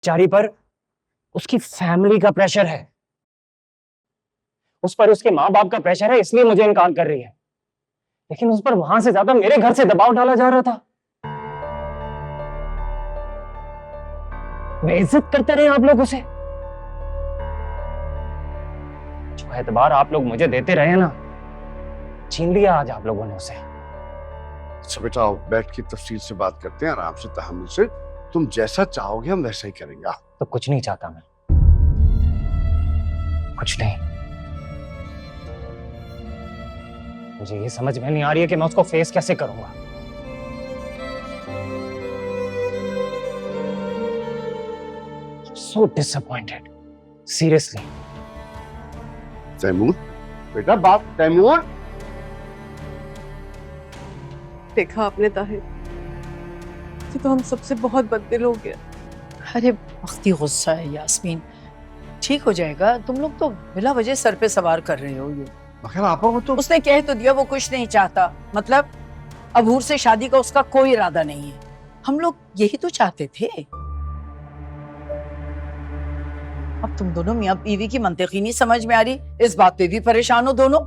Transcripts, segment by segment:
चारी पर उसकी फैमिली का प्रेशर है, उस पर उसके माँ बाप का प्रेशर है, इसलिए मुझे इनकार कर रही है। लेकिन उस पर वहां से ज्यादा मेरे घर से दबाव डाला जा रहा था। बेइज्जत करते रहे आप लोग उसे। जो एतबार आप लोग मुझे देते रहे ना, छीन लिया आज आप लोगों ने उसे। अच्छा बेटा आओ, बैठ के तफसील से बात करते हैं, आराम से, तहम्मुल से। तुम जैसा चाहोगे हम वैसा ही करेंगे। तो कुछ नहीं चाहता मैं, कुछ नहीं। मुझे ये समझ में नहीं आ रही है कि मैं उसको फेस कैसे करूंगा। So disappointed, seriously. तैमूर बेटा, बात तैमूर। देखा आपने ताहिर, ये तो हम सबसे बहुत बददिल हो गया। अरे वक्ती गुस्सा है यास्मीन, ठीक हो जाएगा। तुम लोग तो बिला वजह सर पे सवार कर रहे हो ये। मगर आपा वो तो उसने कह तो दिया वो कुछ नहीं चाहता, मतलब अबूर से शादी का उसका कोई इरादा नहीं है। हम लोग यही तो चाहते थे। अब तुम दोनों मियां बीवी की मंतिक ही नहीं समझ में आ रही, इस बात पे भी परेशान हो दोनों।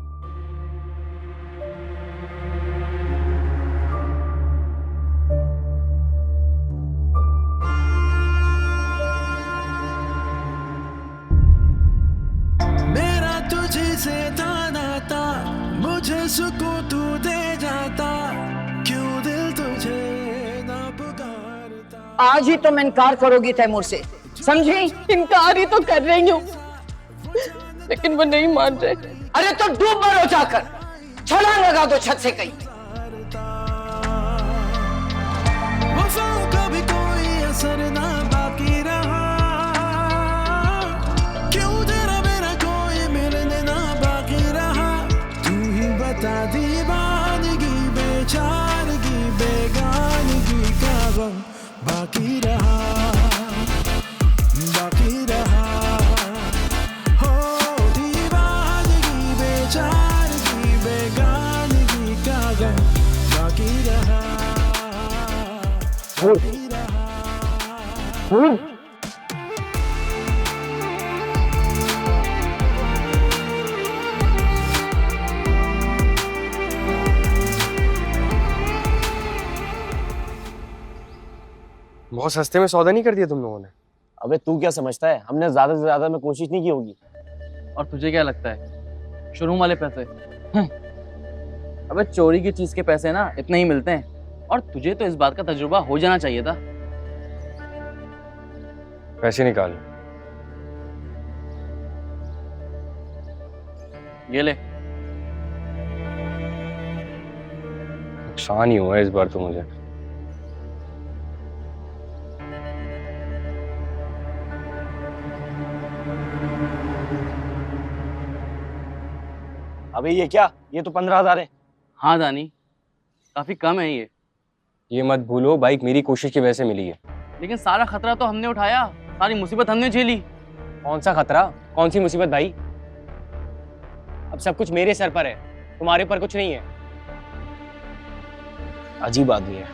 मेरा तुझे से था नाता, मुझे सुकून तू दे जाता, क्यों दिल तुझे ना पुकारता। आज ही तुम इनकार करोगी तैमूर से, समझी? इनकार ही तो कर रही हूँ, लेकिन वो नहीं मान रहे। अरे तो डूब मरो जाकर, छलांग लगा दो छत से कहीं। वफाओं का भी कोई असर ना बाकी रहा, क्यों जरा मेरा कोई मिलने ना बाकी रहा। तू ही बता दीवानगी, बेचारगी, बेगानगी का गम बाकी रहा, बाकी रहा। हो दीवानगी, बेचारगी, बेगानगी का गम बाकी रहा, बाकी रहा। बहुत सस्ते में सौदा नहीं कर दिया तुम लोगों ने। अबे तू क्या समझता है, हमने ज्यादा से ज्यादा में कोशिश नहीं की होगी। और तुझे क्या लगता है, शोरूम वाले पैसे? अबे चोरी की चीज के पैसे ना इतने ही मिलते हैं, और तुझे तो इस बात का तजुर्बा हो जाना चाहिए था। पैसे निकाल। ये ले। नुकसान ही हुआ है इस बार तो मुझे। अबे ये क्या, ये तो 15,000 है। हाँ दानी, काफी कम है ये। ये मत भूलो बाइक मेरी कोशिश की वजह से मिली है। लेकिन सारा खतरा तो हमने उठाया, सारी मुसीबत हमने झेली। कौन सा खतरा, कौन सी मुसीबत भाई? अब सब कुछ मेरे सर पर है, तुम्हारे पर कुछ नहीं है। अजीब आदमी है।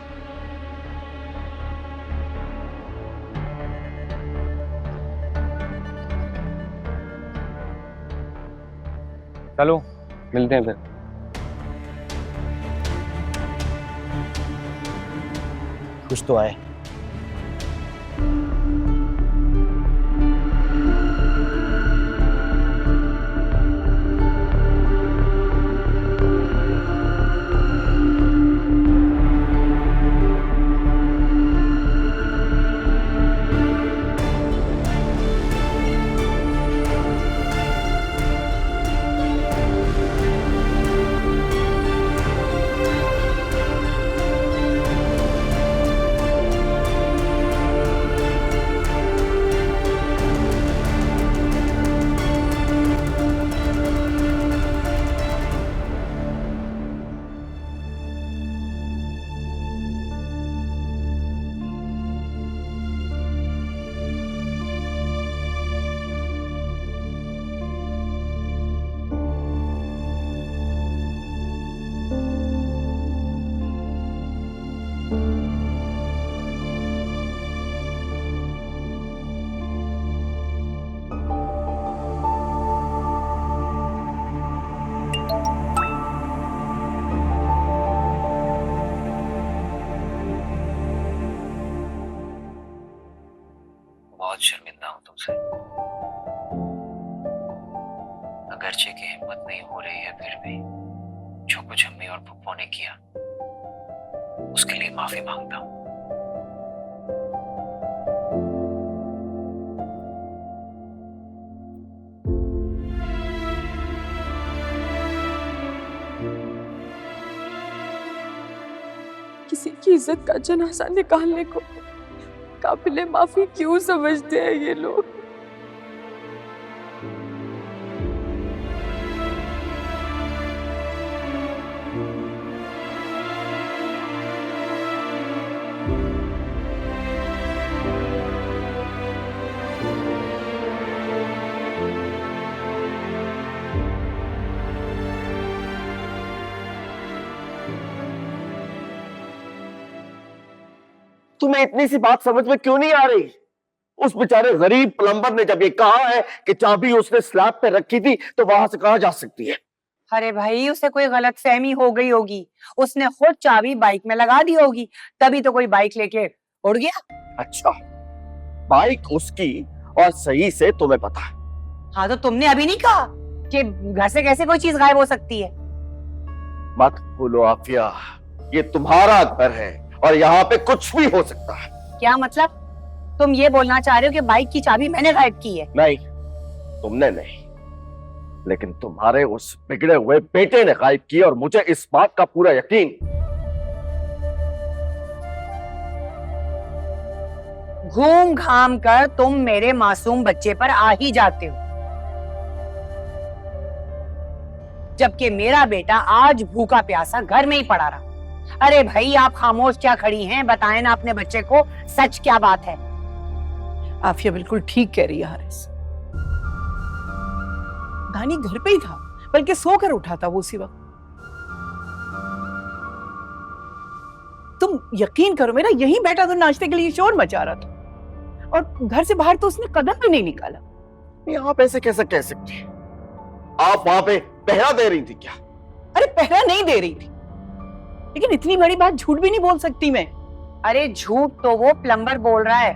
चलो मिलते हैं फिर। कुछ तो आए। और फुप्पो ने किया, उसके लिए माफी मांगता हूँ। किसी की इज्जत का जनाजा निकालने को काबिले माफी क्यों समझते हैं ये लोग? तुम्हें इतनी सी बात समझ में क्यों नहीं आ रही? उस बेचारे गरीब प्लम्बर ने जब ये कहा है कि चाबी उसने स्लैब पे रखी थी तो वहां से कहा जा सकती है? अरे भाई, उसे कोई गलतफहमी हो गई होगी, उसने खुद चाबी बाइक में लगा दी होगी, तभी तो कोई बाइक लेके उड़ गया। अच्छा, बाइक उसकी और सही से तुम्हें पता है? हाँ, तो तुमने अभी नहीं कहा कि घर से कैसे कोई चीज गायब हो सकती है? मत भूलो आफिया, ये तुम्हारा घर है और यहाँ पे कुछ भी हो सकता है। क्या मतलब? तुम ये बोलना चाह रहे हो कि बाइक की चाबी मैंने गायब की है? नहीं, तुमने नहीं, लेकिन तुम्हारे उस बिगड़े हुए बेटे ने गायब की, और मुझे इस बात का पूरा यकीन। घूम घाम कर तुम मेरे मासूम बच्चे पर आ ही जाते हो, जबकि मेरा बेटा आज भूखा प्यासा घर में ही पड़ा रहा। अरे भाई, आप खामोश क्या खड़ी हैं? बताएं ना अपने बच्चे को सच क्या बात है। आफिया बिल्कुल ठीक कह रही है हारिस। दानी घर पे ही था, बल्कि सोकर उठा था वो उसी वक्त। तुम यकीन करो, मेरा यहीं बैठा तो नाश्ते के लिए शोर मचा रहा था, और घर से बाहर तो उसने कदम भी नहीं निकाला। ये आप ऐसे कैसे कह सकती हैं? आप वहां पे पहरा दे रही थी क्या? अरे पहरा नहीं दे रही थी, लेकिन इतनी बड़ी बात झूठ भी नहीं बोल सकती मैं। अरे झूठ तो वो प्लम्बर बोल रहा है,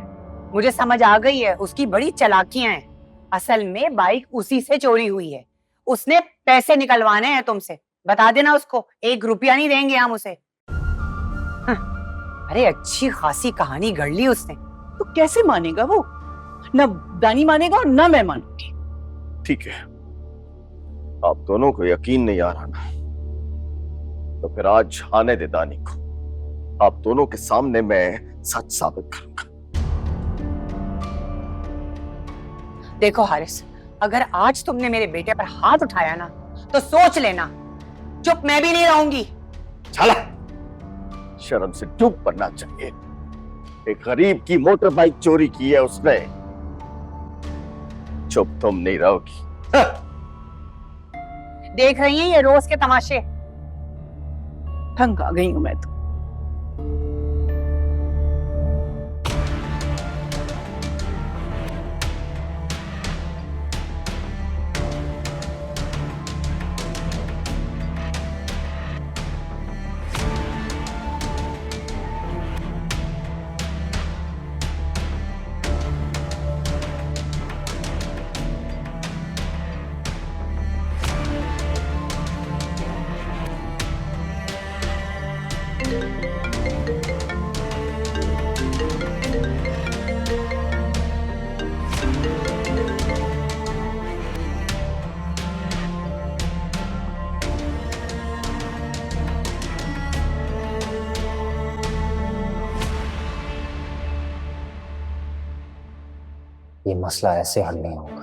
मुझे समझ आ गई है, उसकी बड़ी चालाकियां हैं। असल में बाइक उसी से चोरी हुई है, उसने पैसे निकलवाने हैं तुमसे। बता देना उसको, 1 रुपया नहीं देंगे हम उसे। अरे अच्छी खासी कहानी गढ़ ली उसने। तो कैसे मानेगा वो? न दानी मानेगा और न मैं मानूंगी। ठीक है, आप दोनों को यकीन नहीं आ रहा ना, तो फिर आज आने दे दानी को। आप दोनों के सामने मैं सच साबित करूंगा। देखो हारिस, अगर आज तुमने मेरे बेटे पर हाथ उठाया ना, तो सोच लेना चुप मैं भी नहीं रहूंगी। चला, शर्म से डूब पड़ना चाहिए। एक गरीब की मोटर बाइक चोरी की है उसने, चुप तुम नहीं रहोगी। देख रही हैं ये रोज के तमाशे। तंग आ गई हूं मैं तो। ये मसला ऐसे हल नहीं होगा।